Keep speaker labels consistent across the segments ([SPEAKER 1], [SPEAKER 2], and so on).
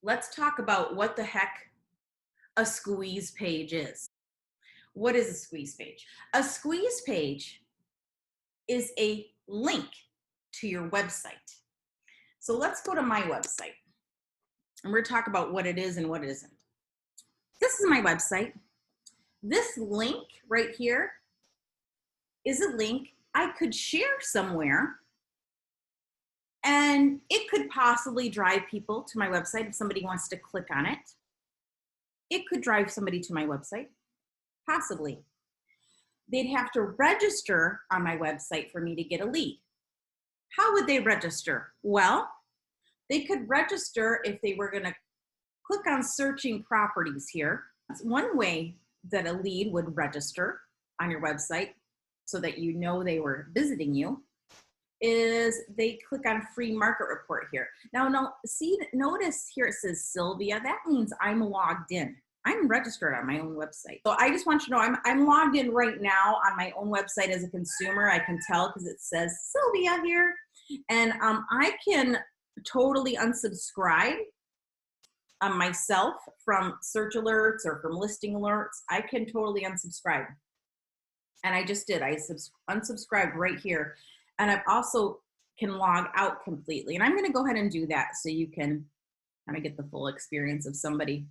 [SPEAKER 1] let's talk about what the heck a squeeze page is. What is a squeeze page? A squeeze page is a link to your website. So let's go to my website and we're talking about what it is and what it isn't. This is my website. This link right here is a link I could share somewhere, and it could possibly drive people to my website if somebody wants to click on it. It could drive somebody to my website, possibly. They'd have to register on my website for me to get a lead. How would they register? Well, they could register if they were going to click on searching properties here. That's one way that a lead would register on your website so that you know they were visiting you, is they click on free market report here. Now, notice here it says Sylvia. That means I'm logged in. I'm registered on my own website. So I just want you to know I'm logged in right now on my own website as a consumer. I can tell because it says Sylvia here. And I can totally unsubscribe myself from search alerts or from listing alerts. I can totally unsubscribe. And I just did. I unsubscribed right here. And I've also can log out completely. And I'm going to go ahead and do that so you can kind of get the full experience of somebody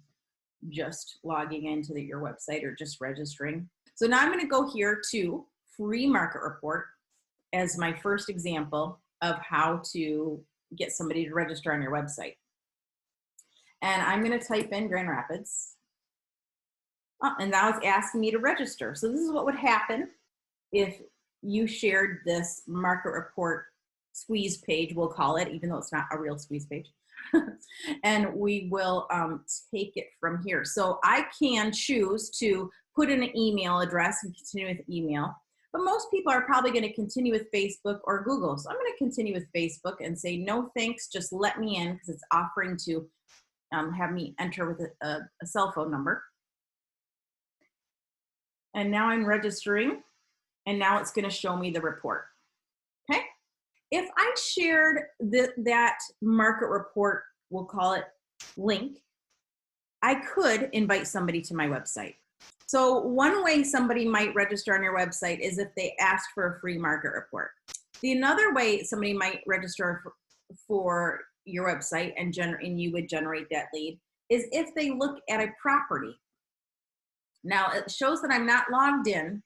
[SPEAKER 1] just logging into your website or just registering. So now I'm going to go here to free market report as my first example of how to get somebody to register on your website. And I'm going to type in Grand Rapids. And now it's asking me to register. So this is what would happen if you shared this market report squeeze page, we'll call it, even though it's not a real squeeze page. And we will take it from here. So I can choose to put in an email address and continue with email. But most people are probably going to continue with Facebook or Google. So I'm going to continue with Facebook and say, no thanks, just let me in, because it's offering to have me enter with a cell phone number. And now I'm registering, and now it's going to show me the report. Okay. If I shared that market report, we'll call it link, I could invite somebody to my website. So one way somebody might register on your website is if they ask for a free market report. Another way somebody might register for your website and you would generate that lead is if they look at a property. Now it shows that I'm not logged in.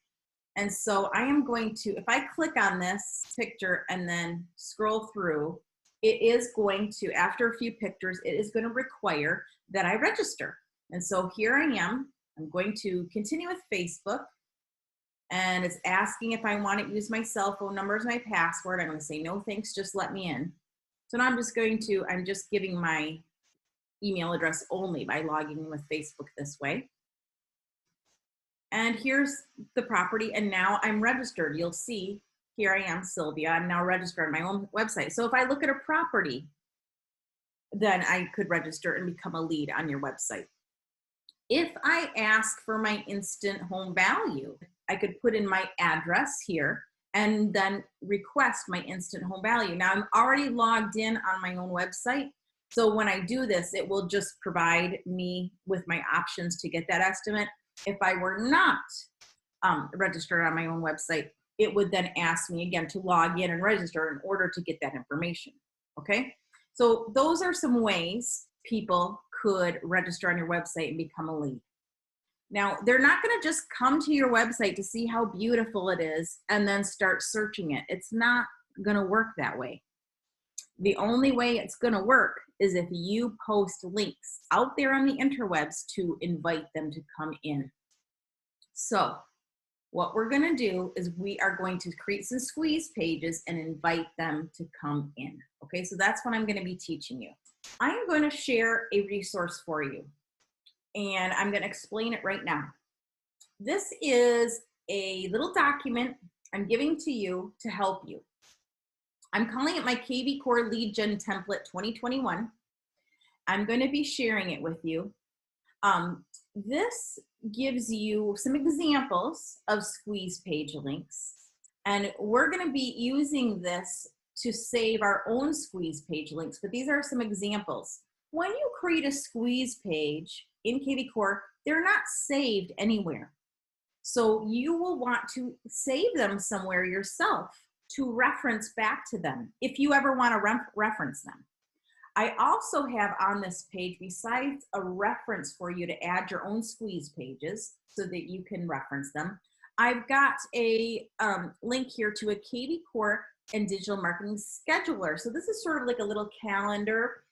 [SPEAKER 1] And so I am going to, if I click on this picture and then scroll through, it is going to, after a few pictures, it is going to require that I register. And so here I am. I'm going to continue with Facebook. And it's asking if I want to use my cell phone number as my password. I'm going to say, no thanks, just let me in. So now I'm just giving my email address only by logging in with Facebook this way. And here's the property, and now I'm registered. You'll see, here I am, Sylvia. I'm now registered on my own website. So if I look at a property, then I could register and become a lead on your website. If I ask for my instant home value, I could put in my address here and then request my instant home value. Now I'm already logged in on my own website. So when I do this, it will just provide me with my options to get that estimate. If I were not registered on my own website, it would then ask me again to log in and register in order to get that information. Okay, so those are some ways people could register on your website and become a lead. Now, they're not going to just come to your website to see how beautiful it is and then start searching it. It's not going to work that way. The only way it's going to work is if you post links out there on the interwebs to invite them to come in. So what we're going to do is we are going to create some squeeze pages and invite them to come in. Okay, so that's what I'm going to be teaching you. I am going to share a resource for you, and I'm going to explain it right now. This is a little document I'm giving to you to help you. I'm calling it my kvCore Lead Gen Template 2021. I'm going to be sharing it with you. This gives you some examples of squeeze page links, and we're going to be using this to save our own squeeze page links, but these are some examples. When you create a squeeze page in kvCore, they're not saved anywhere. So you will want to save them somewhere yourself to reference back to them if you ever want to reference them. I also have on this page, besides a reference for you to add your own squeeze pages so that you can reference them, I've got a link here to a kvCore and digital marketing scheduler. So this is sort of like a little calendar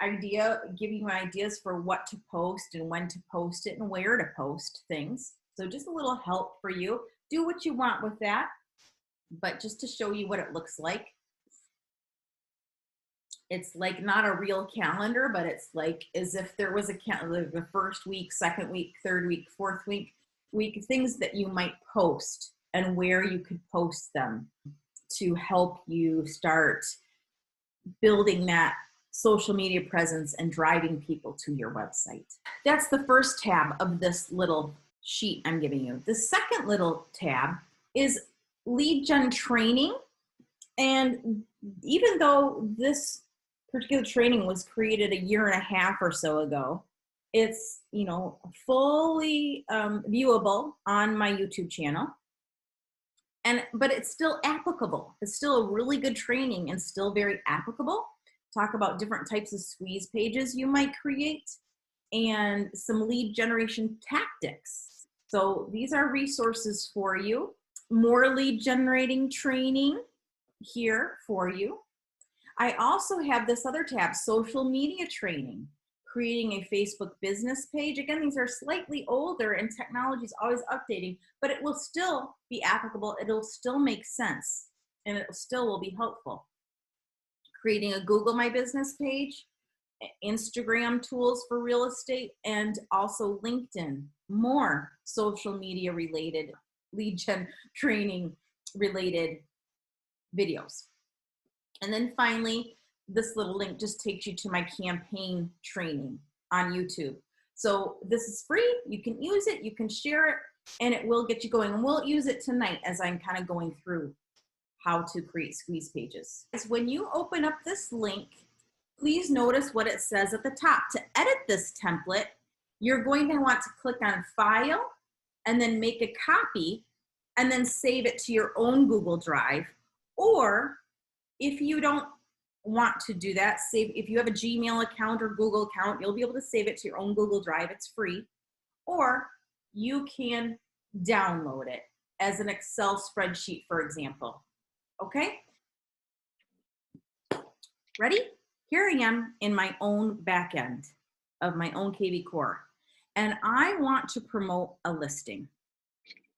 [SPEAKER 1] idea, giving you ideas for what to post and when to post it and where to post things. So just a little help for you. Do what you want with that, but just to show you what it looks like. It's like not a real calendar, but it's like as if there was a calendar, the first week, second week, third week, fourth week, things that you might post and where you could post them to help you start building that social media presence and driving people to your website. That's the first tab of this little sheet I'm giving you. The second little tab is lead gen training. And even though this particular training was created a year and a half or so ago, it's, you know, fully viewable on my YouTube channel. But it's still applicable. It's still a really good training and still very applicable. Talk about different types of squeeze pages you might create and some lead generation tactics. So these are resources for you. More lead generating training here for you. I also have this other tab, social media training, creating a Facebook business page. Again, these are slightly older and technology is always updating, but it will still be applicable. It'll still make sense and it still will be helpful. Creating a Google My Business page, Instagram tools for real estate, and also LinkedIn. More social media related, lead gen training related videos. And then finally, this little link just takes you to my campaign training on YouTube. So this is free, you can use it, you can share it, and it will get you going. And we'll use it tonight as I'm kind of going through how to create squeeze pages. When you open up this link, please notice what it says at the top. To edit this template, you're going to want to click on File and then make a copy and then save it to your own Google Drive. Or if you don't want to do that, if you have a Gmail account or Google account, you'll be able to save it to your own Google Drive. It's free. Or you can download it as an Excel spreadsheet, for example. Okay? Ready? Here I am in my own back end of my own kvCore, and I want to promote a listing.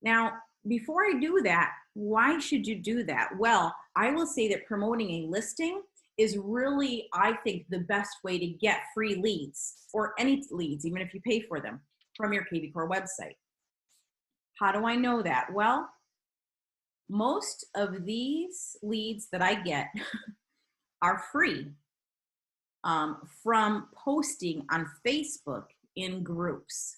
[SPEAKER 1] Now, before I do that, why should you do that? Well, I will say that promoting a listing is really, I think, the best way to get free leads, or any leads, even if you pay for them, from your kvCore website. How do I know that? Well, most of these leads that I get are free from posting on Facebook in groups.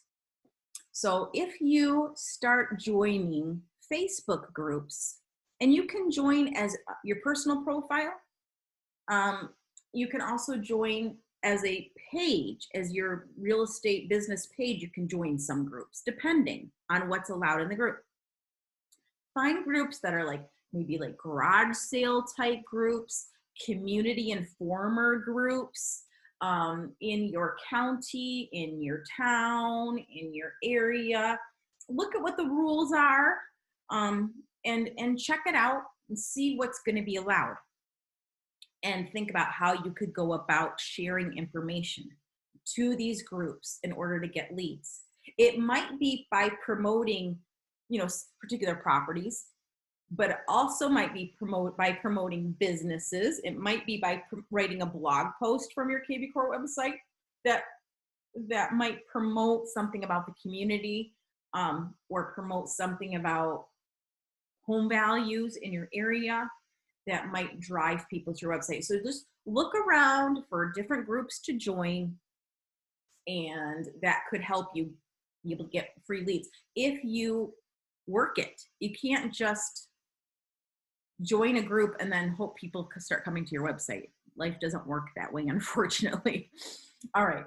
[SPEAKER 1] So if you start joining Facebook groups, and you can join as your personal profile, you can also join as a page, as your real estate business page. You can join some groups depending on what's allowed in the group. Find groups that are like maybe like garage sale type groups, community informer groups, in your county, in your town, in your area. Look at what the rules are, and check it out and see what's going to be allowed. And think about how you could go about sharing information to these groups in order to get leads. It might be by promoting, particular properties, but it also might be by promoting businesses. It might be by writing a blog post from your kvCore website that might promote something about the community, or promote something about home values in your area that might drive people to your website. So just look around for different groups to join, and that could help you be able to get free leads if you work it. You can't just join a group and then hope people start coming to your website. Life doesn't work that way, unfortunately. All right,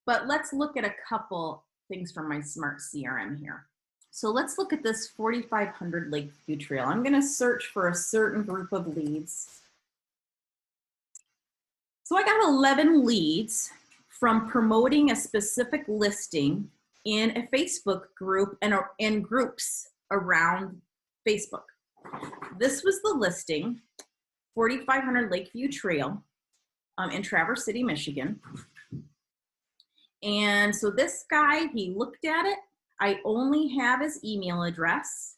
[SPEAKER 1] but let's look at a couple things from my smart CRM here. So let's look at this 4,500 Lakeview Trail. I'm going to search for a certain group of leads. So I got 11 leads from promoting a specific listing in a Facebook group and in groups around Facebook. This was the listing, 4,500 Lakeview Trail in Traverse City, Michigan. And so this guy, he looked at it. I only have his email address.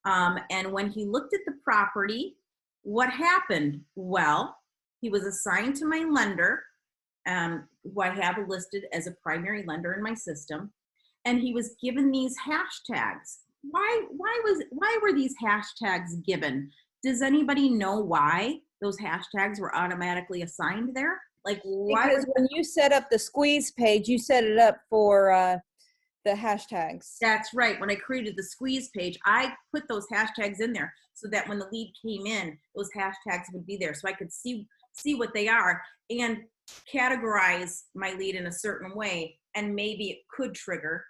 [SPEAKER 1] And when he looked at the property, what happened? Well, he was assigned to my lender, who I have listed as a primary lender in my system. And he was given these hashtags. Why were these hashtags given? Does anybody know why those hashtags were automatically assigned there? Like, why?
[SPEAKER 2] Because when you set up the squeeze page, you set it up for the hashtags.
[SPEAKER 1] That's right. When I created the squeeze page, I put those hashtags in there so that when the lead came in, those hashtags would be there so I could see what they are and categorize my lead in a certain way, and maybe it could trigger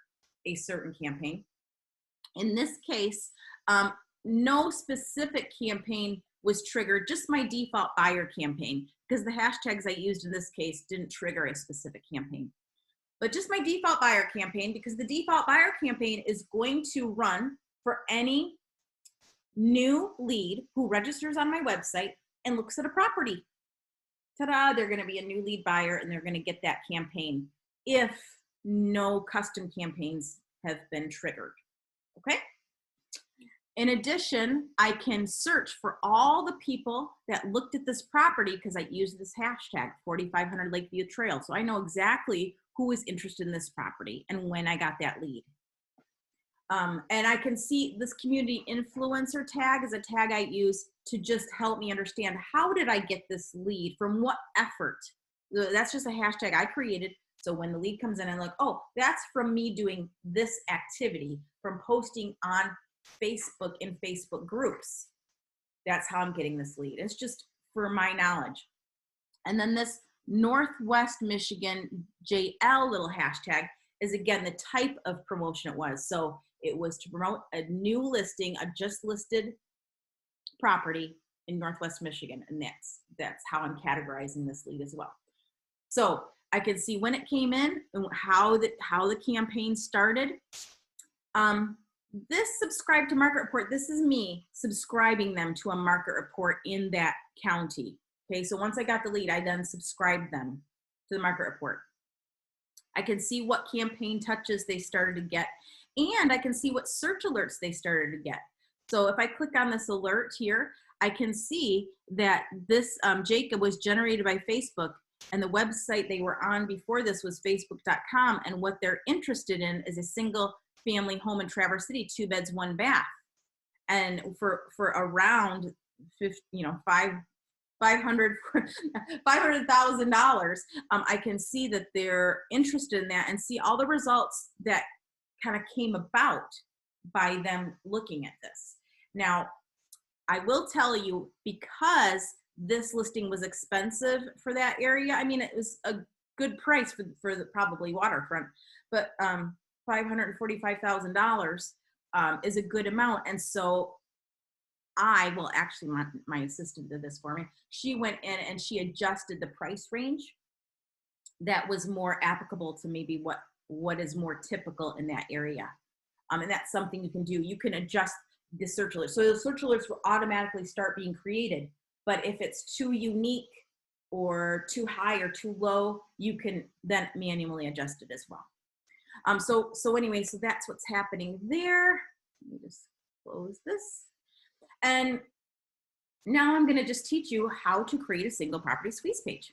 [SPEAKER 1] a certain campaign. In this case, no specific campaign was triggered, just my default buyer campaign, because the hashtags I used in this case didn't trigger a specific campaign. But just my default buyer campaign, because the default buyer campaign is going to run for any new lead who registers on my website and looks at a property. Ta-da, they're going to be a new lead buyer and they're going to get that campaign if no custom campaigns have been triggered. Okay? In addition, I can search for all the people that looked at this property because I used this hashtag, 4,500 Lakeview Trail. So I know exactly who is interested in this property and when I got that lead. And I can see this community influencer tag is a tag I use to just help me understand, how did I get this lead, from what effort? That's just a hashtag I created. So when the lead comes in, I'm like, oh, that's from me doing this activity, from posting on Facebook in Facebook groups. That's how I'm getting this lead. It's just for my knowledge. And then this Northwest Michigan JL little hashtag is, again, the type of promotion it was. So it was to promote a new listing, a just listed property in Northwest Michigan. And that's how I'm categorizing this lead as well. So I can see when it came in and how the campaign started. This subscribe to market report, this is me subscribing them to a market report in that county. Okay, so once I got the lead, I then subscribed them to the market report. I can see what campaign touches they started to get, and I can see what search alerts they started to get. So if I click on this alert here, I can see that this Jacob was generated by Facebook, and the website they were on before this was facebook.com, and what they're interested in is a single family home in Traverse City, 2 beds, 1 bath. And for around $500,000, I can see that they're interested in that and see all the results that kind of came about by them looking at this. Now, I will tell you, because this listing was expensive for that area, I mean, it was a good price for the probably waterfront, but $545,000 is a good amount. And so my assistant did this for me. She went in and she adjusted the price range that was more applicable to maybe what is more typical in that area. And that's something you can do. You can adjust the search alerts. So the search alerts will automatically start being created. But if it's too unique or too high or too low, you can then manually adjust it as well. So anyway, so that's what's happening there. Let me just close this. And now I'm going to just teach you how to create a single property squeeze page.